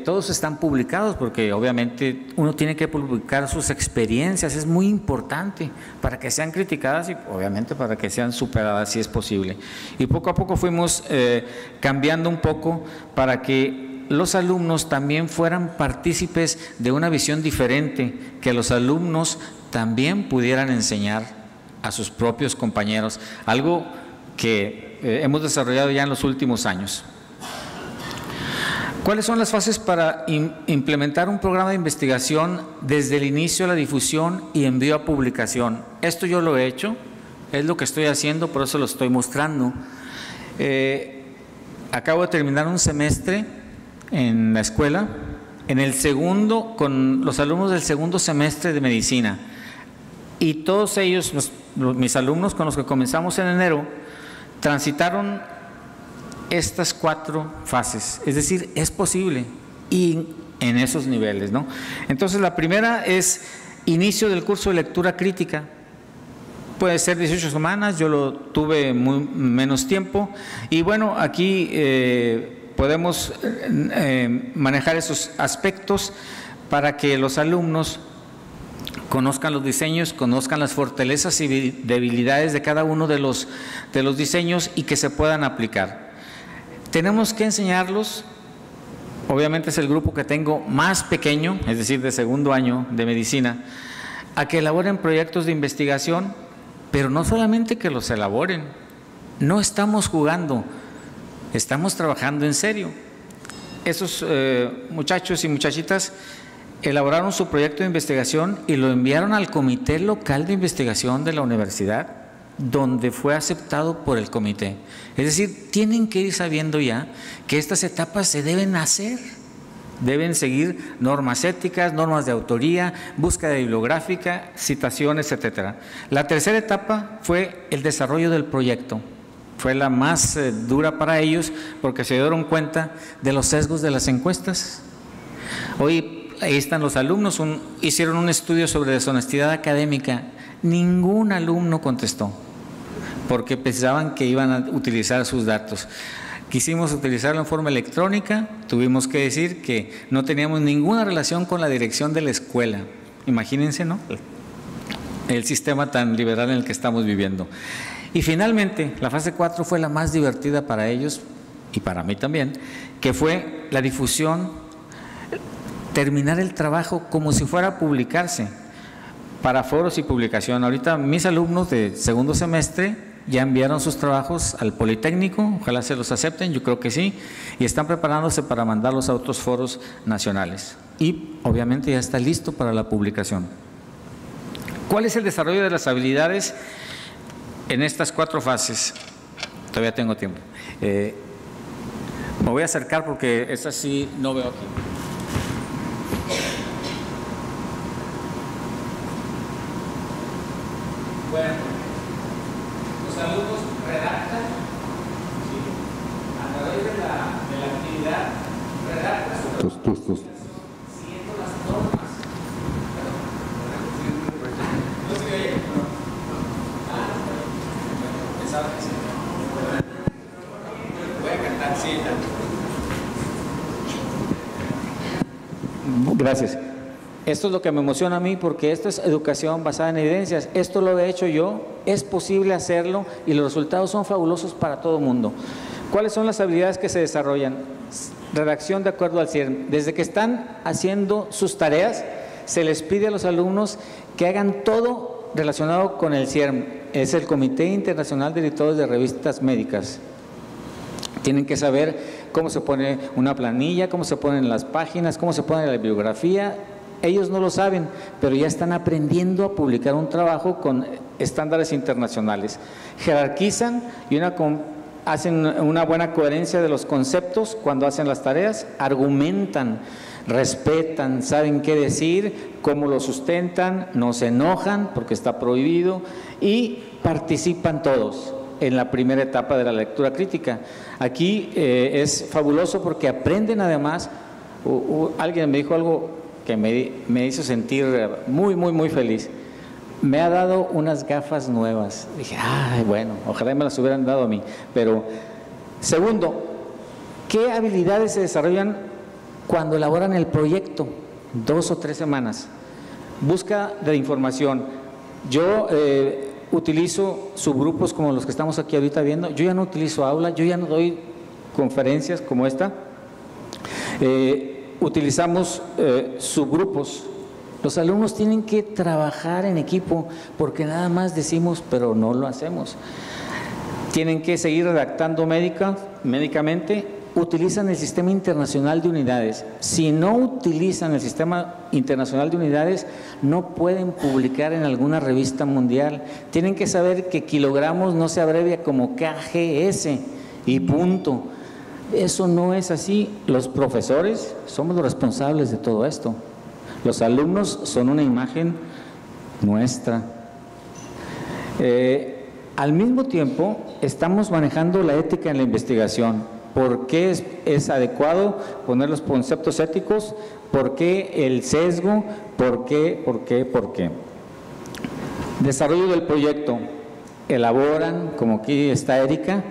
Todos están publicados, porque obviamente uno tiene que publicar sus experiencias, es muy importante para que sean criticadas y obviamente para que sean superadas si es posible. Y poco a poco fuimos cambiando un poco para que los alumnos también fueran partícipes de una visión diferente, que los alumnos también pudieran enseñar a sus propios compañeros, algo que hemos desarrollado ya en los últimos años. ¿Cuáles son las fases para implementar un programa de investigación desde el inicio a la difusión y envío a publicación? Esto yo lo he hecho, es lo que estoy haciendo, por eso lo estoy mostrando. Acabo de terminar un semestre en la escuela, en el segundo, con los alumnos del segundo semestre de medicina, y todos ellos, mis alumnos con los que comenzamos en enero, transitaron estas 4 fases, es decir, es posible, y en esos niveles, ¿no? Entonces, la primera es inicio del curso de lectura crítica. Puede ser 18 semanas, yo lo tuve menos tiempo, y bueno, aquí podemos manejar esos aspectos para que los alumnos conozcan los diseños, conozcan las fortalezas y debilidades de cada uno de los diseños y que se puedan aplicar. Tenemos que enseñarlos, obviamente es el grupo que tengo más pequeño, es decir, de segundo año de medicina, a que elaboren proyectos de investigación, pero no solamente que los elaboren, no estamos jugando, estamos trabajando en serio. Esos muchachos y muchachitas elaboraron su proyecto de investigación y lo enviaron al comité local de investigación de la universidad, donde fue aceptado por el comité. Es decir, tienen que ir sabiendo ya que estas etapas se deben hacer, deben seguir normas éticas, normas de autoría, búsqueda bibliográfica, citaciones, etcétera. La tercera etapa fue el desarrollo del proyecto. Fue la más dura para ellos porque se dieron cuenta de los sesgos de las encuestas. Hoy ahí están los alumnos, hicieron un estudio sobre deshonestidad académica. Ningún alumno contestó porque pensaban que iban a utilizar sus datos. Quisimos utilizarlo en forma electrónica, tuvimos que decir que no teníamos ninguna relación con la dirección de la escuela. Imagínense, ¿no? El sistema tan liberal en el que estamos viviendo. Y finalmente, la fase 4 fue la más divertida para ellos y para mí también, que fue la difusión, terminar el trabajo como si fuera a publicarse para foros y publicación. Ahorita mis alumnos de segundo semestre ya enviaron sus trabajos al Politécnico, ojalá se los acepten, yo creo que sí, y están preparándose para mandarlos a otros foros nacionales. Y obviamente ya está listo para la publicación. ¿Cuál es el desarrollo de las habilidades en estas 4 fases? Todavía tengo tiempo. Me voy a acercar porque esta sí no veo aquí. Bueno, los alumnos redactan, ¿sí? A través de la actividad, redactan sus siguiendo las normas. No se oye. Pensaba que sí. Voy a cantar, sí. Gracias. Esto es lo que me emociona a mí porque esto es educación basada en evidencias. Esto lo he hecho yo, es posible hacerlo y los resultados son fabulosos para todo el mundo. ¿Cuáles son las habilidades que se desarrollan? Redacción de acuerdo al CIERM. Desde que están haciendo sus tareas, se les pide a los alumnos que hagan todo relacionado con el CIERM. Es el Comité Internacional de Editores de Revistas Médicas. Tienen que saber cómo se pone una planilla, cómo se ponen las páginas, cómo se pone la bibliografía. Ellos no lo saben, pero ya están aprendiendo a publicar un trabajo con estándares internacionales. Jerarquizan y hacen una buena coherencia de los conceptos cuando hacen las tareas, argumentan, respetan, saben qué decir, cómo lo sustentan, no se enojan porque está prohibido y participan todos en la primera etapa de la lectura crítica. Aquí es fabuloso porque aprenden además, alguien me dijo algo que me hizo sentir muy feliz. Me ha dado unas gafas nuevas. Dije, ay, bueno, ojalá me las hubieran dado a mí. Pero, segundo, ¿qué habilidades se desarrollan cuando elaboran el proyecto? 2 o 3 semanas. Busca de información. Yo utilizo subgrupos como los que estamos aquí ahorita viendo. Yo ya no utilizo aula, yo ya no doy conferencias como esta. Utilizamos subgrupos. Los alumnos tienen que trabajar en equipo porque nada más decimos, pero no lo hacemos. Tienen que seguir redactando médicamente. Utilizan el Sistema Internacional de Unidades. Si no utilizan el Sistema Internacional de Unidades, no pueden publicar en alguna revista mundial. Tienen que saber que kilogramos no se abrevia como KGS y punto. Eso no es así. Los profesores somos los responsables de todo esto. Los alumnos son una imagen nuestra. Al mismo tiempo, estamos manejando la ética en la investigación. ¿Por qué es adecuado poner los conceptos éticos? ¿Por qué el sesgo? ¿Por qué? Desarrollo del proyecto. elaboran, como aquí está Erika,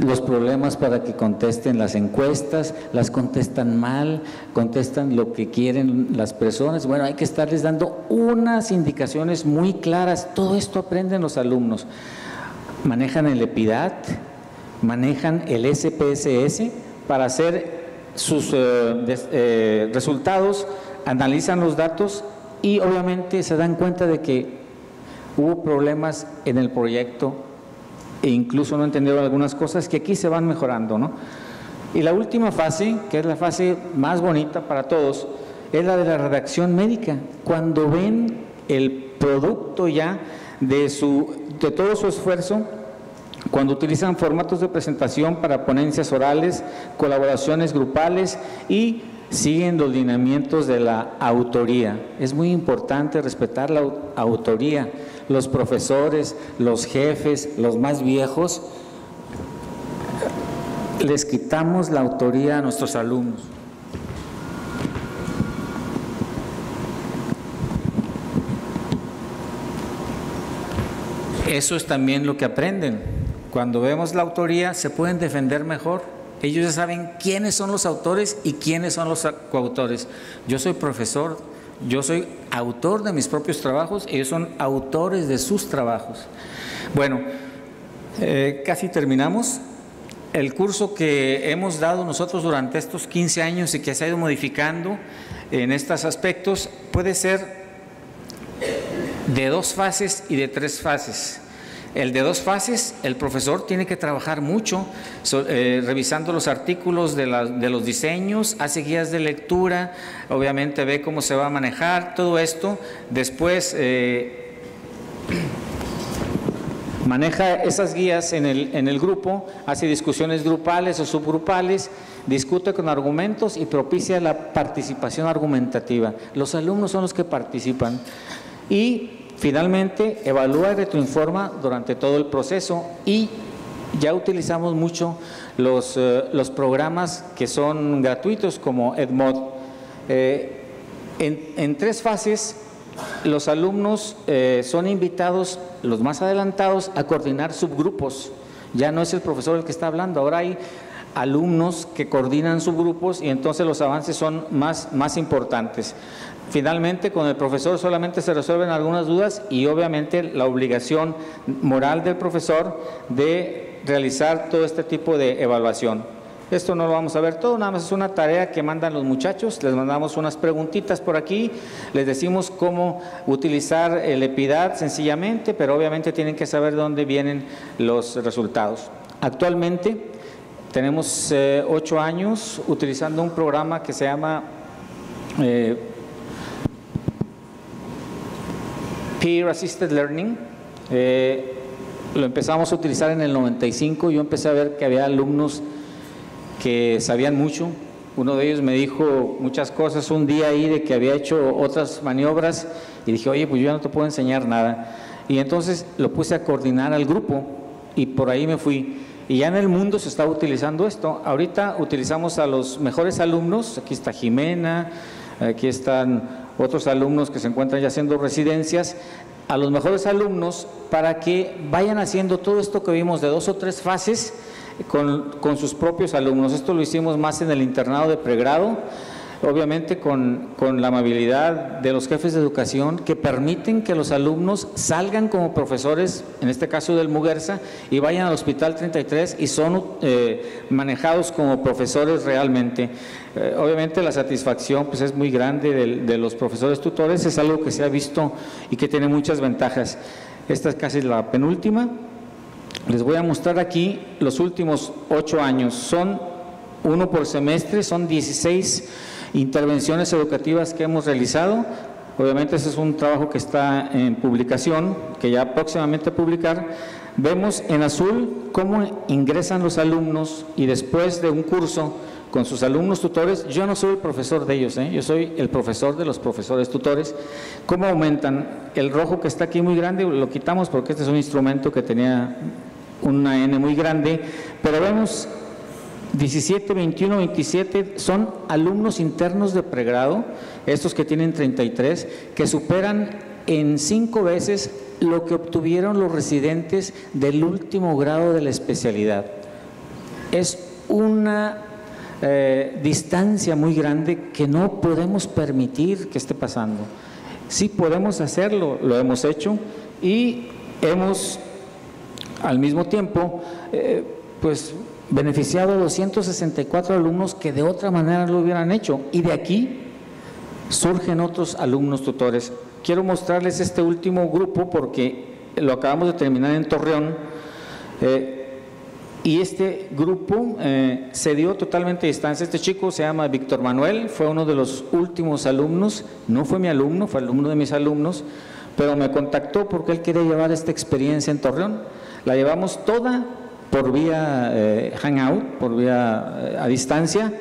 los problemas para que contesten las encuestas, las contestan mal, contestan lo que quieren las personas. Bueno, hay que estarles dando unas indicaciones muy claras. Todo esto aprenden los alumnos. Manejan el EPIDAT, manejan el SPSS para hacer sus resultados, analizan los datos y obviamente se dan cuenta de que hubo problemas en el proyecto e incluso no entendieron algunas cosas que aquí se van mejorando, ¿no? Y la última fase, que es la fase más bonita para todos, es la de la redacción médica. Cuando ven el producto ya de todo su esfuerzo, cuando utilizan formatos de presentación para ponencias orales, colaboraciones grupales y siguen los lineamientos de la autoría. Es muy importante respetar la autoría. Los profesores, los jefes, los más viejos, les quitamos la autoría a nuestros alumnos. Eso es también lo que aprenden. Cuando vemos la autoría, se pueden defender mejor. Ellos ya saben quiénes son los autores y quiénes son los coautores. Yo soy profesor, yo soy autor de mis propios trabajos, ellos son autores de sus trabajos. Bueno, casi terminamos. El curso que hemos dado nosotros durante estos 15 años y que se ha ido modificando en estos aspectos puede ser de 2 fases y de 3 fases. El de 2 fases, el profesor tiene que trabajar mucho revisando los artículos de los diseños, hace guías de lectura, obviamente ve cómo se va a manejar todo esto. Después maneja esas guías en el grupo, hace discusiones grupales o subgrupales, discute con argumentos y propicia la participación argumentativa. Los alumnos son los que participan y finalmente, evalúa y retroinforma durante todo el proceso y ya utilizamos mucho los programas que son gratuitos como Edmodo. En 3 fases, los alumnos son invitados, los más adelantados, a coordinar subgrupos. Ya no es el profesor el que está hablando, ahora hay alumnos que coordinan subgrupos y entonces los avances son más importantes. Finalmente, con el profesor solamente se resuelven algunas dudas y obviamente la obligación moral del profesor de realizar todo este tipo de evaluación. Esto no lo vamos a ver todo, nada más es una tarea que mandan los muchachos, les mandamos unas preguntitas por aquí, les decimos cómo utilizar el EPIDAT sencillamente, pero obviamente tienen que saber de dónde vienen los resultados. Actualmente tenemos 8 años utilizando un programa que se llama Peer Assisted Learning. Lo empezamos a utilizar en el 95. Yo empecé a ver que había alumnos que sabían mucho. Uno de ellos me dijo muchas cosas un día ahí de que había hecho otras maniobras y dije, oye, pues yo ya no te puedo enseñar nada. Y entonces lo puse a coordinar al grupo y por ahí me fui. Y ya en el mundo se está utilizando esto. Ahorita utilizamos a los mejores alumnos. Aquí está Jimena, aquí están otros alumnos que se encuentran ya haciendo residencias, a los mejores alumnos para que vayan haciendo todo esto que vimos de 2 o 3 fases con sus propios alumnos. Esto lo hicimos más en el internado de pregrado, obviamente con la amabilidad de los jefes de educación que permiten que los alumnos salgan como profesores, en este caso del Muguerza, y vayan al Hospital 33 y son manejados como profesores realmente. Obviamente la satisfacción pues es muy grande de los profesores tutores, es algo que se ha visto y que tiene muchas ventajas. Esta es casi la penúltima. Les voy a mostrar aquí los últimos 8 años, son 1 por semestre, son 16 intervenciones educativas que hemos realizado. Obviamente ese es un trabajo que está en publicación, que ya próximamente a publicar. Vemos en azul cómo ingresan los alumnos y después de un curso con sus alumnos tutores, yo no soy el profesor de ellos, yo soy el profesor de los profesores tutores, cómo aumentan. El rojo que está aquí muy grande lo quitamos porque este es un instrumento que tenía una N muy grande, pero vemos 17, 21, 27 son alumnos internos de pregrado, estos que tienen 33, que superan en 5 veces lo que obtuvieron los residentes del último grado de la especialidad. Es una distancia muy grande que no podemos permitir que esté pasando. Sí podemos hacerlo, lo hemos hecho y hemos al mismo tiempo pues beneficiado a 264 alumnos que de otra manera lo hubieran hecho, y de aquí surgen otros alumnos tutores. Quiero mostrarles este último grupo porque lo acabamos de terminar en Torreón, y este grupo se dio totalmente a distancia. Este chico se llama Víctor Manuel, fue uno de los últimos alumnos, no fue mi alumno, fue alumno de mis alumnos, pero me contactó porque él quería llevar esta experiencia en Torreón. La llevamos toda por vía hangout, por vía a distancia.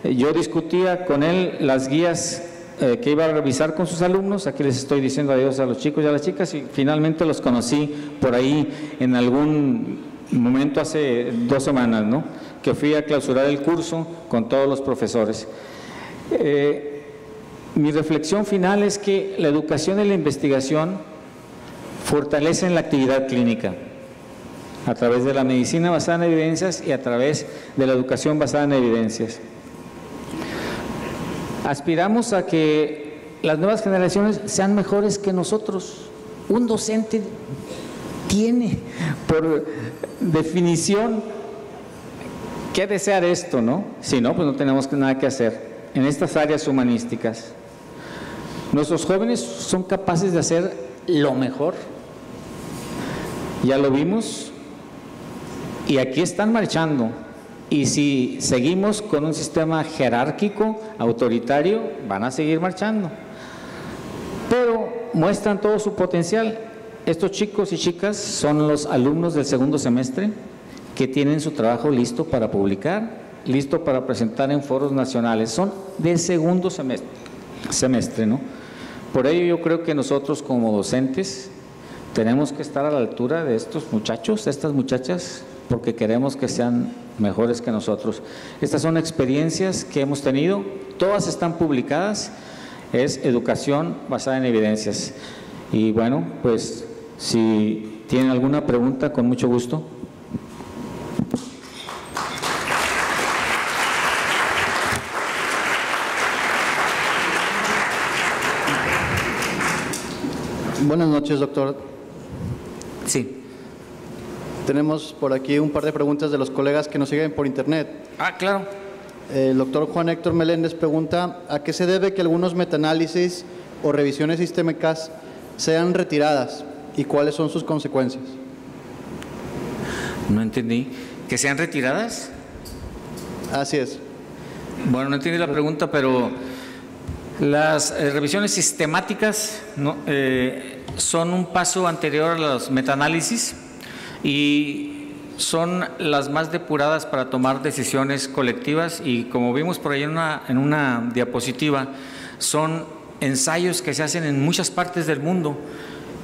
Yo discutía con él las guías que iba a revisar con sus alumnos. Aquí les estoy diciendo adiós a los chicos y a las chicas, y finalmente los conocí por ahí en algún momento hace 2 semanas, ¿no?, que fui a clausurar el curso con todos los profesores. Mi reflexión final es que la educación y la investigación fortalecen la actividad clínica a través de la medicina basada en evidencias y a través de la educación basada en evidencias. Aspiramos a que las nuevas generaciones sean mejores que nosotros. Un docente tiene, por definición, que desear esto, ¿no? Si no, pues no tenemos nada que hacer en estas áreas humanísticas. Nuestros jóvenes son capaces de hacer lo mejor. Ya lo vimos y aquí están marchando. Y si seguimos con un sistema jerárquico, autoritario, van a seguir marchando. Pero muestran todo su potencial. Estos chicos y chicas son los alumnos del segundo semestre que tienen su trabajo listo para publicar, listo para presentar en foros nacionales. Son de segundo semestre, ¿no? Por ello yo creo que nosotros como docentes tenemos que estar a la altura de estos muchachos, de estas muchachas, porque queremos que sean mejores que nosotros. Estas son experiencias que hemos tenido, todas están publicadas, es educación basada en evidencias. Y bueno, pues si tienen alguna pregunta, con mucho gusto.
Buenas noches, doctor.
Sí.
Tenemos por aquí un par de preguntas de los colegas que nos siguen por internet.
Ah, claro.
El doctor Juan Héctor Meléndez pregunta: ¿a qué se debe que algunos metaanálisis o revisiones sistémicas sean retiradas y cuáles son sus consecuencias?
No entendí. ¿Que sean retiradas?
Así es.
Bueno, no entendí la pregunta, pero las revisiones sistemáticas, ¿no?, son un paso anterior a los metaanálisis y son las más depuradas para tomar decisiones colectivas, y como vimos por ahí en una diapositiva, son ensayos que se hacen en muchas partes del mundo,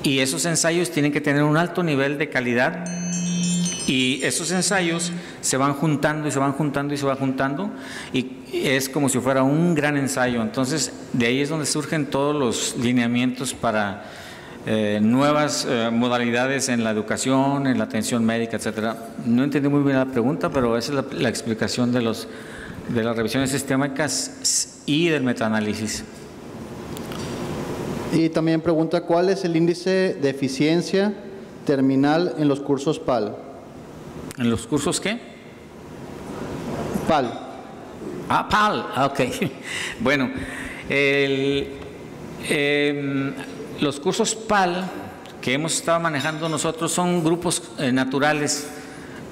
y esos ensayos tienen que tener un alto nivel de calidad, y esos ensayos se van juntando y se van juntando y se van juntando, y es como si fuera un gran ensayo. Entonces de ahí es donde surgen todos los lineamientos para nuevas modalidades en la educación, en la atención médica, etcétera. No entendí muy bien la pregunta, pero esa es la explicación de las revisiones sistémicas y del metaanálisis.
Y también pregunta: ¿cuál es el índice de eficiencia terminal en los cursos PAL?
¿En los cursos qué?
PAL.
Ah, PAL, ok. Bueno, los cursos PAL que hemos estado manejando nosotros son grupos naturales,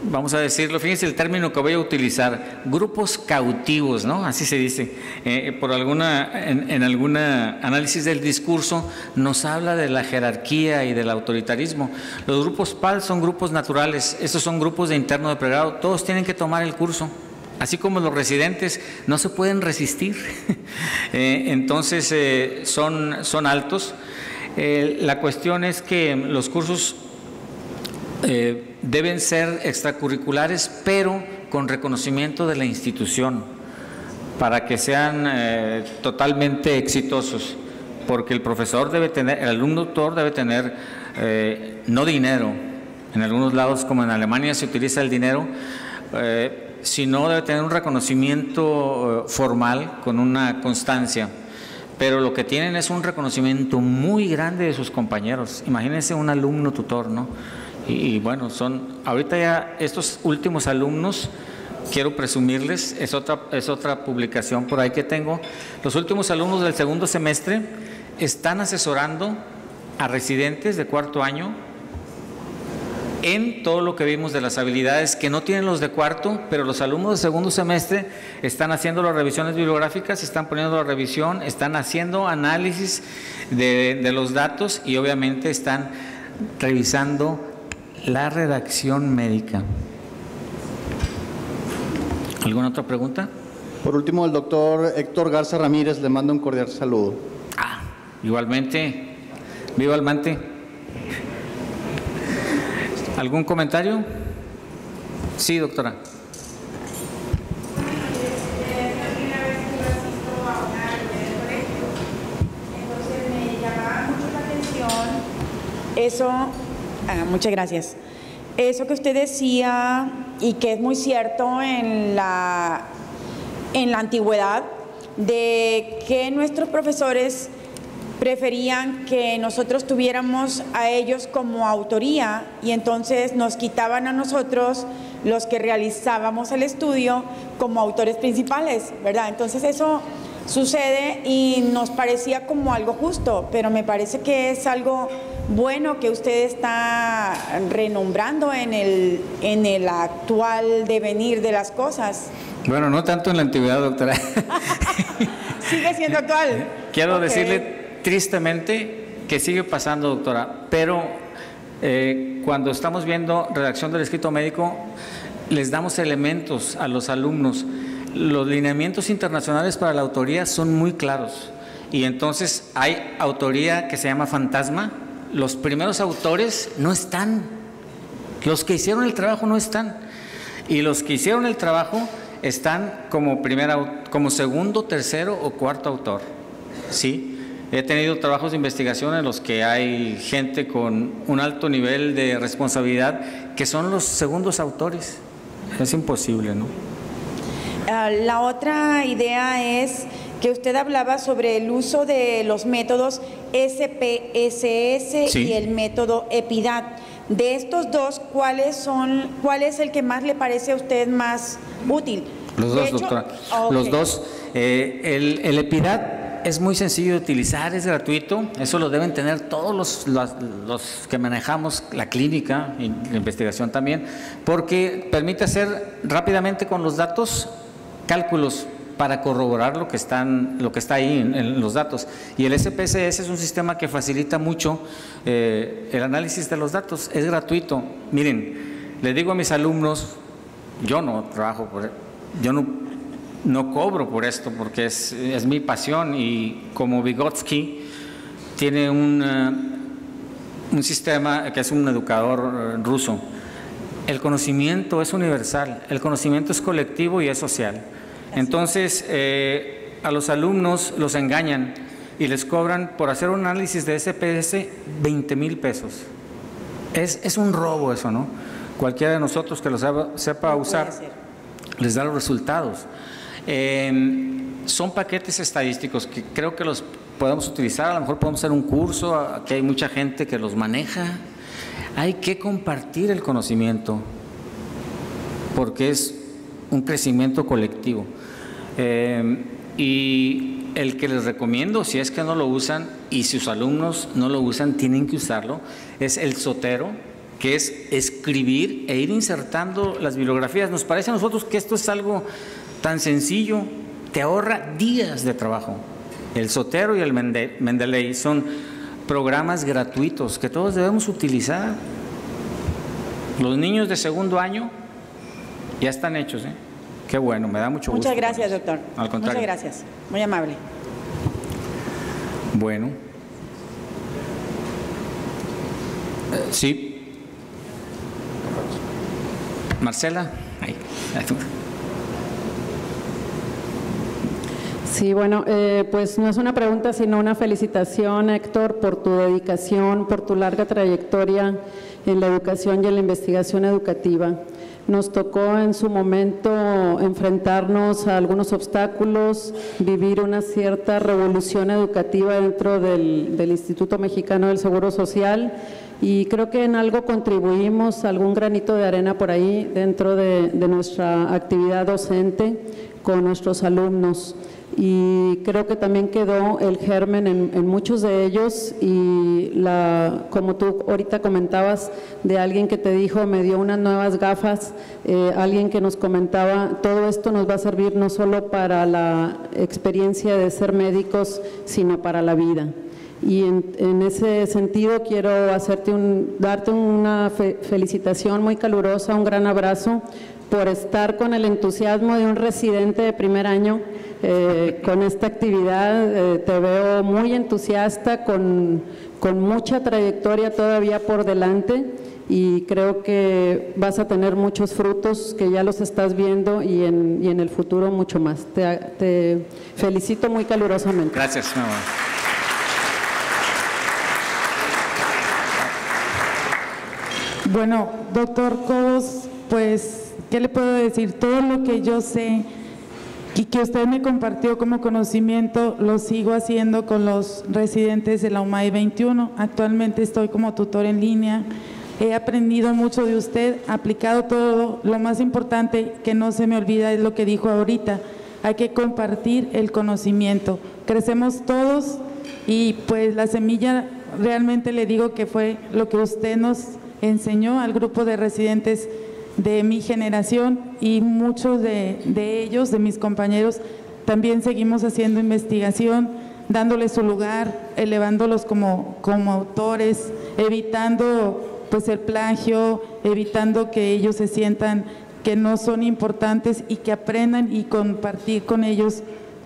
vamos a decirlo, fíjense el término que voy a utilizar, grupos cautivos, ¿no? Así se dice. En alguna análisis del discurso nos habla de la jerarquía y del autoritarismo. Los grupos PAL son grupos naturales, estos son grupos de interno de pregrado, todos tienen que tomar el curso. Así como los residentes no se pueden resistir, entonces son altos. La cuestión es que los cursos deben ser extracurriculares, pero con reconocimiento de la institución, para que sean totalmente exitosos, porque el profesor debe tener, el alumno tutor debe tener no dinero. En algunos lados, como en Alemania, se utiliza el dinero, sino debe tener un reconocimiento formal con una constancia. Pero lo que tienen es un reconocimiento muy grande de sus compañeros. Imagínense un alumno tutor, ¿no? Y bueno, ahorita ya estos últimos alumnos, quiero presumirles, es otra publicación por ahí que tengo, los últimos alumnos del segundo semestre están asesorando a residentes de cuarto año en todo lo que vimos de las habilidades que no tienen los de cuarto, pero los alumnos de segundo semestre están haciendo las revisiones bibliográficas, están poniendo la revisión, están haciendo análisis de los datos y obviamente están revisando la redacción médica. ¿Alguna otra pregunta?
Por último, el doctor Héctor Garza Ramírez le manda un cordial saludo.
Igualmente, viva el Mante. ¿Algún comentario? Sí, doctora.
Entonces me llamaba mucho la atención eso, muchas gracias. Eso que usted decía y que es muy cierto en la antigüedad, de que nuestros profesores preferían que nosotros tuviéramos a ellos como autoría y entonces nos quitaban a nosotros, los que realizábamos el estudio, como autores principales, ¿verdad? Entonces eso sucede y nos parecía como algo justo, pero me parece que es algo bueno que usted está renombrando en el actual devenir de las cosas.
Bueno, no tanto en la antigüedad, doctora.
Sigue siendo actual.
Quiero decirle tristemente que sigue pasando, doctora, pero cuando estamos viendo redacción del escrito médico, les damos elementos a los alumnos. Los lineamientos internacionales para la autoría son muy claros y entonces hay autoría que se llama fantasma. Los primeros autores no están, los que hicieron el trabajo no están, y los que hicieron el trabajo están como segundo, tercero o cuarto autor, ¿sí? He tenido trabajos de investigación en los que hay gente con un alto nivel de responsabilidad que son los segundos autores. Es imposible, ¿no?
La otra idea es que usted hablaba sobre el uso de los métodos SPSS y el método EPIDAD. De estos dos, ¿cuál es el que más le parece a usted más útil?
Los dos, doctora. Los dos. El EPIDAD es muy sencillo de utilizar, es gratuito. Eso lo deben tener todos los que manejamos la clínica y la investigación también, porque permite hacer rápidamente con los datos cálculos para corroborar lo que está ahí en los datos. Y el SPSS es un sistema que facilita mucho el análisis de los datos, es gratuito. Miren, le digo a mis alumnos, yo no trabajo por, yo no cobro por esto porque es mi pasión, y como Vygotsky tiene un sistema que es un educador ruso. El conocimiento es universal, el conocimiento es colectivo y es social. Entonces, a los alumnos los engañan y les cobran por hacer un análisis de SPS 20,000 pesos. Es un robo eso, ¿no? Cualquiera de nosotros que lo sepa usar les da los resultados. Son paquetes estadísticos que creo que los podemos utilizar. A lo mejor podemos hacer un curso, aquí hay mucha gente que los maneja. Hay que compartir el conocimiento porque es un crecimiento colectivo. Y el que les recomiendo, si es que no lo usan y sus alumnos no lo usan, tienen que usarlo, es el Zotero, que es escribir e ir insertando las bibliografías. Nos parece a nosotros que esto es algo tan sencillo, te ahorra días de trabajo. El Zotero y el Mendeley son programas gratuitos que todos debemos utilizar. Los niños de segundo año ya están hechos, ¿eh? Qué bueno, me da mucho gusto.
Muchas gracias, doctor.
Al contrario.
Muchas gracias, muy amable.
Bueno. Sí. Marcela. Ahí.
Sí, bueno, pues no es una pregunta, sino una felicitación, Héctor, por tu dedicación, por tu larga trayectoria en la educación y en la investigación educativa. Nos tocó en su momento enfrentarnos a algunos obstáculos, vivir una cierta revolución educativa dentro del Instituto Mexicano del Seguro Social, y creo que en algo contribuimos, algún granito de arena por ahí dentro de nuestra actividad docente con nuestros alumnos. Y creo que también quedó el germen en muchos de ellos, y como tú ahorita comentabas, de alguien que te dijo, me dio unas nuevas gafas, alguien que nos comentaba, todo esto nos va a servir no solo para la experiencia de ser médicos, sino para la vida. Y en ese sentido quiero darte una felicitación muy calurosa, un gran abrazo por estar con el entusiasmo de un residente de primer año con esta actividad. Te veo muy entusiasta, con mucha trayectoria todavía por delante, y creo que vas a tener muchos frutos que ya los estás viendo, y en el futuro mucho más. Te felicito muy calurosamente.
Gracias, mamá.
Bueno, doctor Cobos, pues, ¿qué le puedo decir? Todo lo que yo sé y que usted me compartió como conocimiento, lo sigo haciendo con los residentes de la UMAI 21. Actualmente estoy como tutor en línea. He aprendido mucho de usted, aplicado todo. Lo más importante que no se me olvida es lo que dijo ahorita. Hay que compartir el conocimiento. Crecemos todos, y pues la semilla realmente le digo que fue lo que usted nos enseñó al grupo de residentes de mi generación, y muchos de ellos, de mis compañeros, también seguimos haciendo investigación, dándoles su lugar, elevándolos como autores, evitando pues el plagio, evitando que ellos se sientan que no son importantes, y que aprendan y compartir con ellos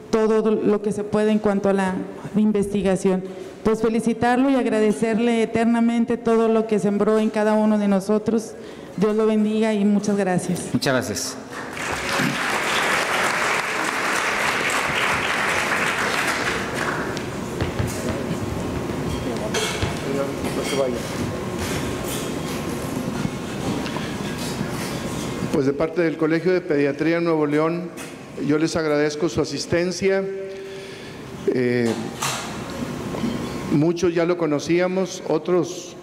todo lo que se puede en cuanto a la investigación. Pues felicitarlo y agradecerle eternamente todo lo que sembró en cada uno de nosotros. Dios lo bendiga y muchas gracias.
Muchas gracias.
Pues de parte del Colegio de Pediatría de Nuevo León, yo les agradezco su asistencia. Muchos ya lo conocíamos, otros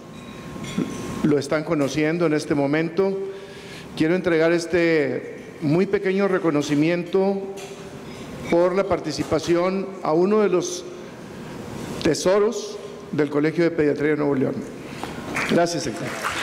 lo están conociendo en este momento. Quiero entregar este muy pequeño reconocimiento por la participación a uno de los tesoros del Colegio de Pediatría de Nuevo León. Gracias, secretario.